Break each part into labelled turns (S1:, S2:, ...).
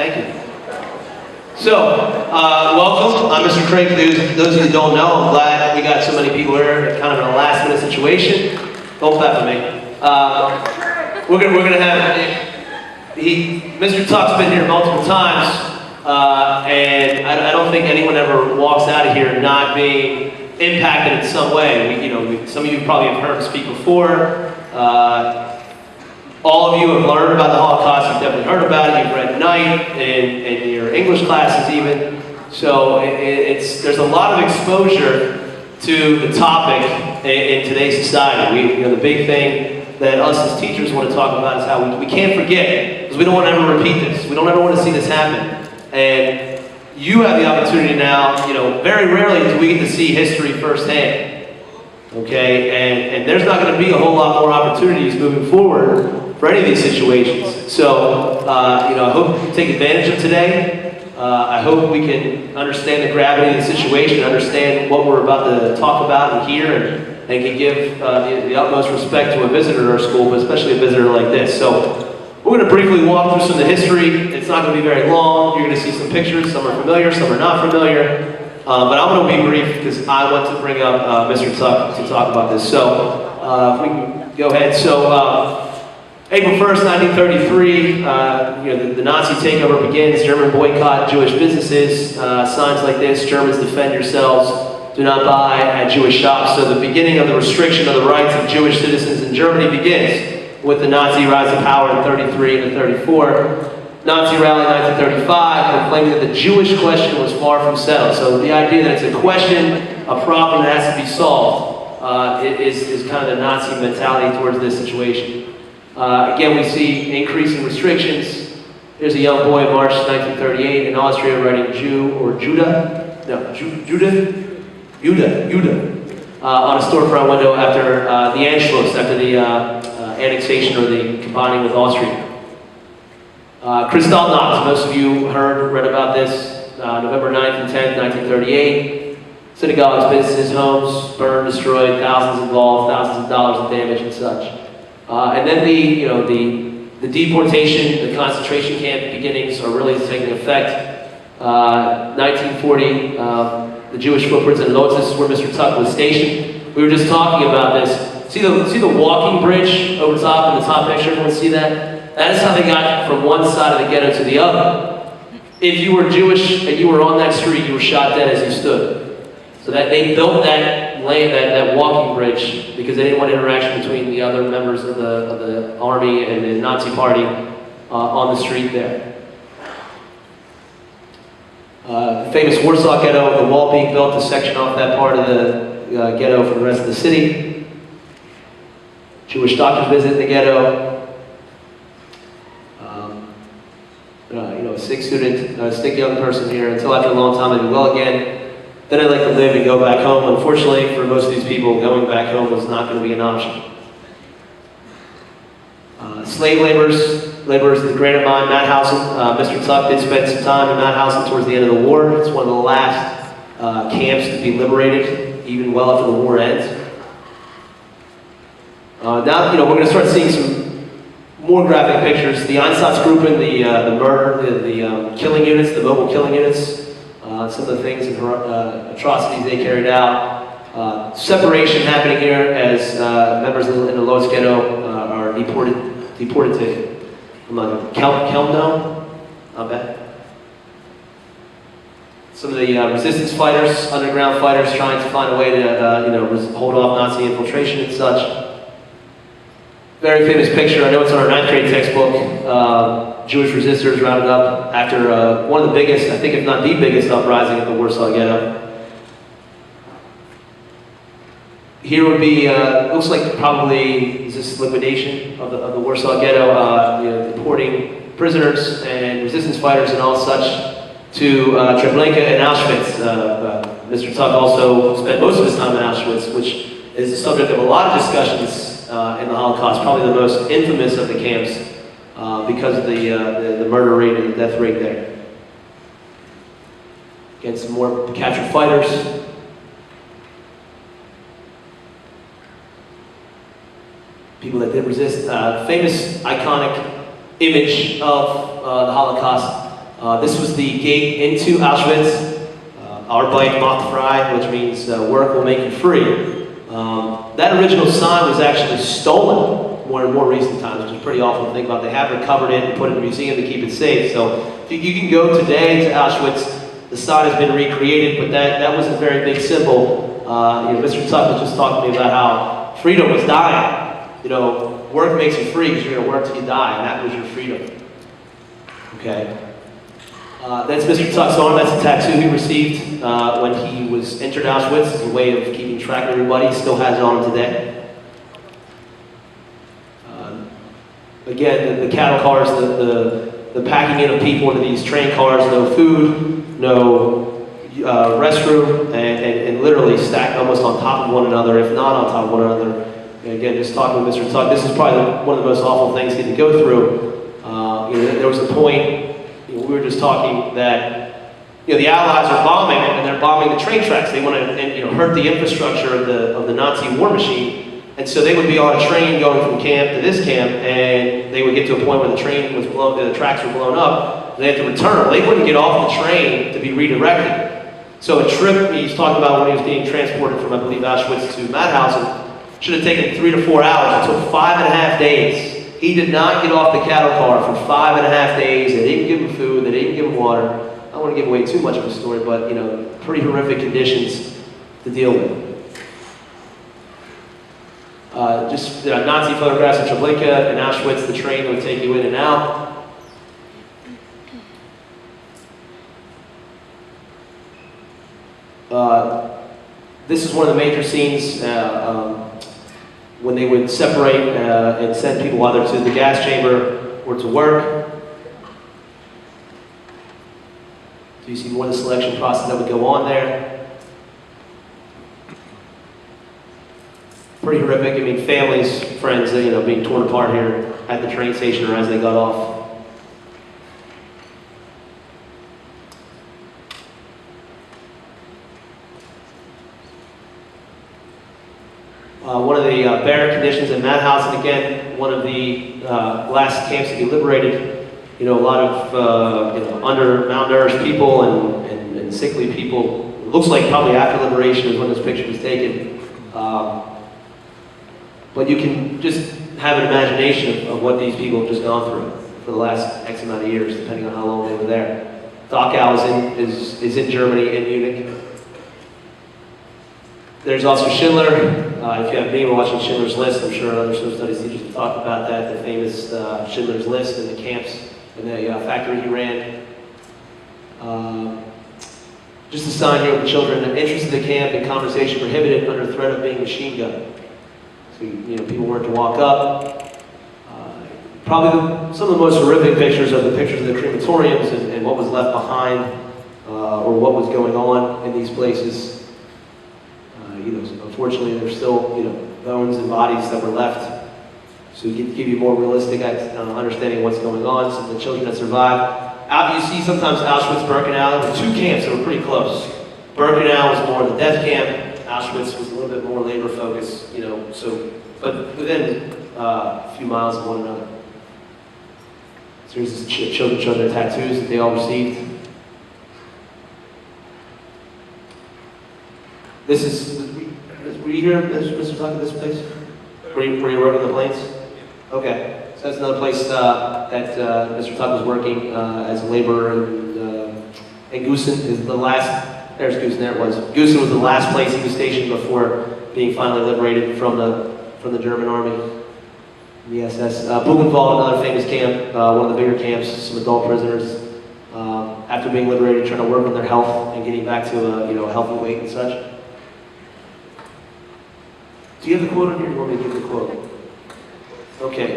S1: Thank you. So, welcome. I'm Mr. Craig. Those of you who don't know, I'm glad we got so many people here, kind of in a last-minute situation. Don't clap for me. We're gonna have Mr. Tuck's been here multiple times, and I don't think anyone ever walks out of here not being impacted in some way. Some of you probably have heard him speak before. All of you have learned about the Holocaust. You've definitely heard about it. You've read Night in your English classes even. So there's a lot of exposure to the topic in today's society. The big thing that us as teachers want to talk about is how we can't forget, because we don't want to ever repeat this. We don't ever want to see this happen. And you have the opportunity now, very rarely do we get to see history firsthand. Okay, and there's not going to be a whole lot more opportunities moving forward for any of these situations. So, I hope you take advantage of today. I hope we can understand the gravity of the situation, understand what we're about to talk about and hear, and can give the utmost respect to a visitor at our school, but especially a visitor like this. So, we're going to briefly walk through some of the history. It's not going to be very long. You're going to see some pictures. Some are familiar, some are not familiar. But I'm going to be brief because I want to bring up Mr. Tuck to talk about this. So, if we can go ahead. So, April 1st, 1933, the Nazi takeover begins. German boycott Jewish businesses. Signs like this: Germans defend yourselves. Do not buy at Jewish shops. So the beginning of the restriction of the rights of Jewish citizens in Germany begins with the Nazi rise to power in 33 and 34. Nazi rally in 1935, proclaiming that the Jewish question was far from settled. So the idea that it's a question, a problem that has to be solved, is kind of the Nazi mentality towards this situation. Again, we see increasing restrictions. There's a young boy in March 1938 in Austria writing Judah on a storefront window after the Anschluss, after the annexation or the combining with Austria. Kristallnacht, most of you read about this, November 9th and 10th, 1938. Synagogues, businesses, homes burned, destroyed, thousands involved, thousands of dollars in damage and such. And then the deportation, the concentration camp beginnings are really taking effect. 1940, the Jewish footprints in Lodz, this is where Mr. Tuck was stationed. We were just talking about this. See the walking bridge over top in the top picture? Everyone see that? That is how they got from one side of the ghetto to the other. If you were Jewish and you were on that street, you were shot dead as you stood. So that they built that lane, that walking bridge, because they didn't want interaction between the other members of the army and the Nazi party on the street there. The famous Warsaw Ghetto, the wall being built to section off that part of the ghetto from the rest of the city. Jewish doctors visit the ghetto. A sick student, a sick young person here, until after a long time they'd be well again. Then I'd like to live and go back home. Unfortunately, for most of these people, going back home was not going to be an option. Slave laborers at the granite mine, Mauthausen. Mr. Tuck did spend some time in Mauthausen towards the end of the war. It's one of the last camps to be liberated, even well after the war ends. Now, we're going to start seeing some more graphic pictures. The Einsatzgruppen, the murder, the killing units, the mobile killing units, some of the things and atrocities they carried out. Separation happening here as members in the Lodz ghetto are deported to Kelmno. Not bad. Some of the resistance fighters, underground fighters, trying to find a way to hold off Nazi infiltration and such. Very famous picture, I know it's on our 9th grade textbook. Jewish resistors rounded up after one of the biggest, I think if not the biggest, uprising of the Warsaw Ghetto. Here would be, looks like probably, is this liquidation of the Warsaw Ghetto, deporting prisoners and resistance fighters and all such to Treblinka and Auschwitz. Mr. Tuck also spent most of his time in Auschwitz, which is the subject of a lot of discussions in the Holocaust, probably the most infamous of the camps because of the murder rate and the death rate there. Again, some more captured fighters. People that did resist. Famous, iconic image of the Holocaust. This was the gate into Auschwitz. Arbeit macht frei, which means work will make you free. That original sign was actually stolen in more recent times, which is pretty awful to think about. They have recovered it and put it in a museum to keep it safe. So you can go today to Auschwitz. The sign has been recreated, but that was a very big symbol. Mr. Tuck was just talking to me about how freedom was dying. Work makes you free because you're going to work till you die, and that was your freedom. Okay. That's Mr. Tuck's arm. That's a tattoo he received when he was entered Auschwitz as a way of keeping track of everybody. He still has it on him today. Again, the cattle cars, the packing in of people into these train cars, no food, no restroom, and literally stacked almost on top of one another, if not on top of one another. And again, just talking with Mr. Tuck, this is probably one of the most awful things he had to go through. There was a point, we were just talking that the Allies are bombing, and they're bombing the train tracks. They want to hurt the infrastructure of the Nazi war machine. And so they would be on a train going from camp to this camp, and they would get to a point where the train was blown, the tracks were blown up, and they had to return. They wouldn't get off the train to be redirected. So a trip he's talking about when he was being transported from, I believe, Auschwitz to Mauthausen should have taken 3 to 4 hours. It took 5.5 days. He did not get off the cattle car for 5.5 days. They didn't give him food. They didn't give him water. I don't want to give away too much of a story, but pretty horrific conditions to deal with. Just Nazi photographs of Treblinka and Auschwitz, the train that would take you in and out. This is one of the major scenes when they would separate and send people either to the gas chamber or to work. So you see more of the selection process that would go on there. Pretty horrific. I mean, families, friends, being torn apart here at the train station or as they got off. One of the barren conditions in Mauthausen, again, one of the last camps to be liberated. A lot of malnourished people and sickly people. It looks like probably after liberation is when this picture was taken. But you can just have an imagination of what these people have just gone through for the last X amount of years, depending on how long they were there. Dachau is in Germany, in Munich. There's also Schindler. If you haven't been watching Schindler's List, I'm sure other social studies teachers have talked about that, the famous Schindler's List and the camps and the factory he ran. Just a sign here with the children, entrance to the camp and conversation prohibited under threat of being machine gunned. So, people weren't to walk up. Probably some of the most horrific pictures are the pictures of the crematoriums and what was left behind or what was going on in these places. Unfortunately, there's still, bones and bodies that were left. So we can give you more realistic understanding of what's going on. Some of the children that survived. You see sometimes Auschwitz, Birkenau. There were 2 camps that were pretty close. Birkenau was more the death camp. Auschwitz was a little bit more labor focused, but within a few miles of one another. So here's the children showing their tattoos that they all received. Were you here, Mr. Tuck, at this place? Were you working on the planes? Okay, so that's another place that Mr. Tuck was working as a laborer, and Gusen is the last. There's Gusen. There it was. Gusen was the last place he was stationed before being finally liberated from the German army, the SS. Buchenwald, another famous camp, one of the bigger camps, some adult prisoners. After being liberated, trying to work on their health and getting back to a healthy weight and such. Do you have the quote on here? You want me to give the quote? Okay.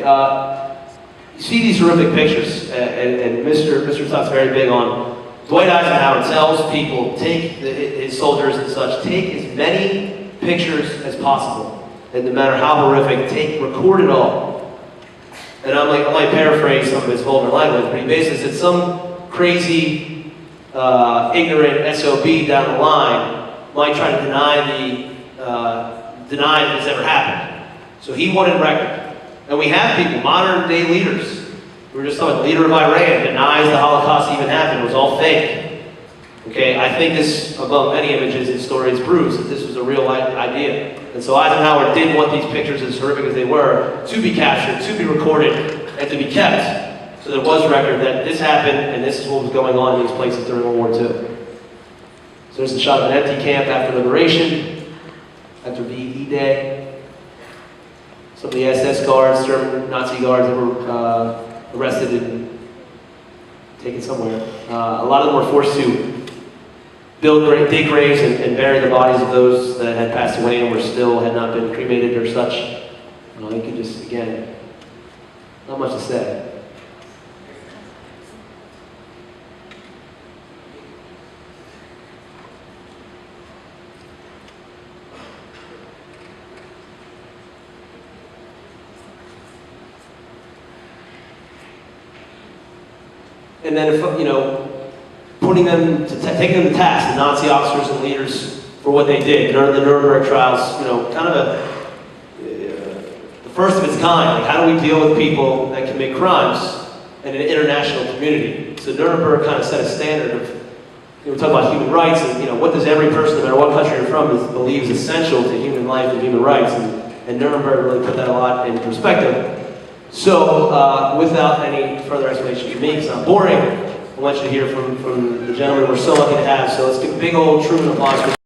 S1: You see these horrific pictures, and Mr. Tuck's very big on Dwight Eisenhower tells people, his soldiers and such, take as many pictures as possible, and no matter how horrific, record it all. And I might paraphrase some of his vulgar language, but he basically said some crazy, ignorant SOB down the line might try to deny that this ever happened. So he wanted record. And we have people, modern day leaders. We were just talking, the leader of Iran denies the Holocaust even happened. was all fake. Okay, I think this, among many images and stories, proves that this was a real idea. And so Eisenhower did want these pictures, as horrific as they were, to be captured, to be recorded, and to be kept. So there was record that this happened, and this is what was going on in these places during World War II. So there's a shot of an empty camp after liberation, after VE Day. Some of the SS guards, German Nazi guards that were arrested and taken somewhere. A lot of them were forced to dig graves and bury the bodies of those that had passed away and had not been cremated or such. You can just, again, not much to say. And then, taking them to task, the Nazi officers and leaders, for what they did. The Nuremberg trials, kind of the first of its kind. Like, how do we deal with people that commit crimes in an international community? So Nuremberg kind of set a standard of, we're talking about human rights, and what does every person, no matter what country you're from, believes essential to human life and human rights, and Nuremberg really put that a lot in perspective. So, without any further explanation from me, because I'm boring, I want you to hear from the gentleman we're so lucky to have. So let's give a big old Truman applause for